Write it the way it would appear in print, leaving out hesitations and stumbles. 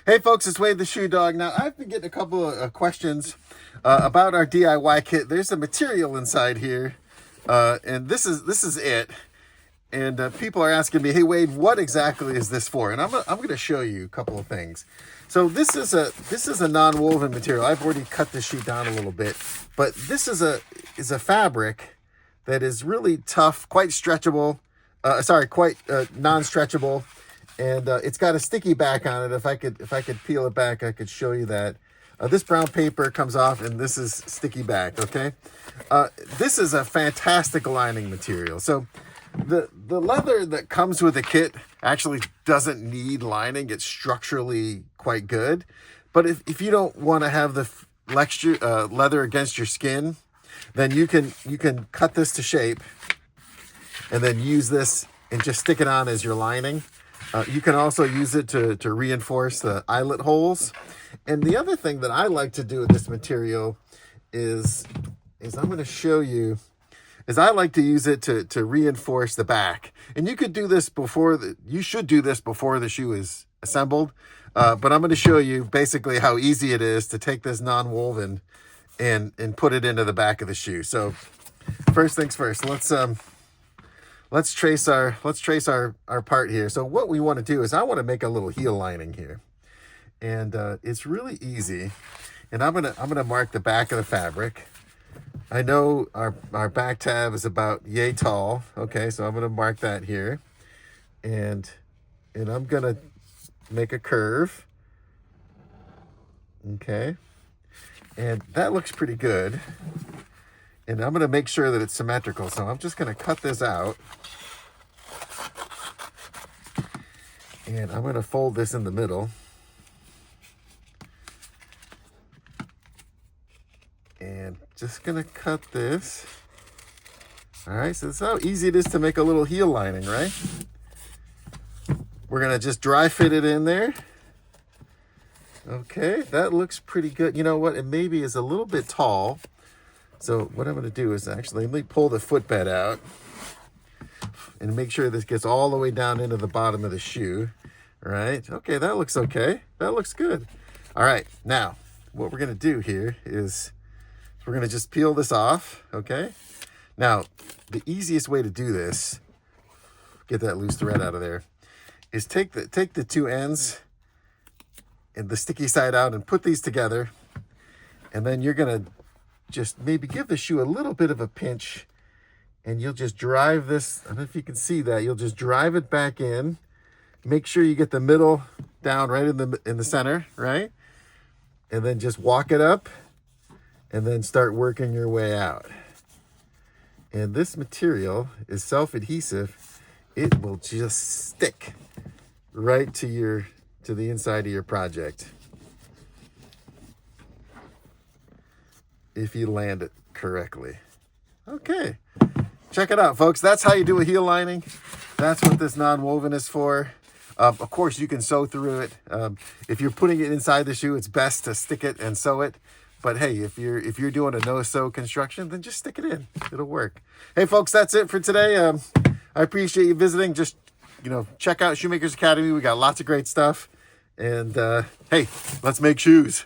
Hey folks, it's Wade the Shoe Dog. Now, I've been getting a couple of questions about our DIY kit. There's a material inside here, and this is it. And people are asking me, hey Wade, what exactly is this for? And I'm going to show you a couple of things. So this is a non-woven material. I've already cut this sheet down a little bit, but this is a fabric that is really tough, quite stretchable. Quite non-stretchable. And it's got a sticky back on it. If I could peel it back, I could show you that. This brown paper comes off, and this is sticky back, okay? This is a fantastic lining material. So the leather that comes with the kit actually doesn't need lining. It's structurally quite good. But if you don't want to have the leather against your skin, then you can cut this to shape and then use this and just stick it on as your lining. You can also use it to reinforce the eyelet holes. And the other thing that I like to do with this material is I'm going to show you, is I like to use it to reinforce the back. And you could do this you should do this before the shoe is assembled. But I'm going to show you basically how easy it is to take this non-woven and put it into the back of the shoe. So first things first, let's trace our part here. So what we want to do is I want to make a little heel lining here, and it's really easy. And I'm gonna mark the back of the fabric. I know our back tab is about yay tall. Okay, so I'm gonna mark that here, and I'm gonna make a curve. Okay, and that looks pretty good. And I'm going to make sure that it's symmetrical. So I'm just going to cut this out. And I'm going to fold this in the middle. And just going to cut this. All right, so that's how easy it is to make a little heel lining, right? We're going to just dry fit it in there. Okay, that looks pretty good. You know what? It maybe is a little bit tall. So what I'm going to do is let me pull the footbed out and make sure this gets all the way down into the bottom of the shoe. All right. Okay, that looks okay. That looks good. All right. Now, what we're going to do here is we're going to just peel this off. Okay. Now, the easiest way to do this, get that loose thread out of there, is take the two ends and the sticky side out and put these together. And then you're going to just maybe give the shoe a little bit of a pinch, and you'll just drive this. I don't know if you can see that. You'll just drive it back in. Make sure you get the middle down right in the center, right? And then just walk it up and then start working your way out. And this material is self-adhesive. It will just stick right to the inside of your project, if you land it correctly. Okay, check it out, folks. That's how you do a heel lining. That's what this non-woven is for. Of course, you can sew through it. If you're putting it inside the shoe, it's best to stick it and sew it. But hey, if you're doing a no-sew construction, then just stick it in. It'll work. Hey, folks, that's it for today. I appreciate you visiting. Just check out Shoemakers Academy. We got lots of great stuff. And hey, let's make shoes.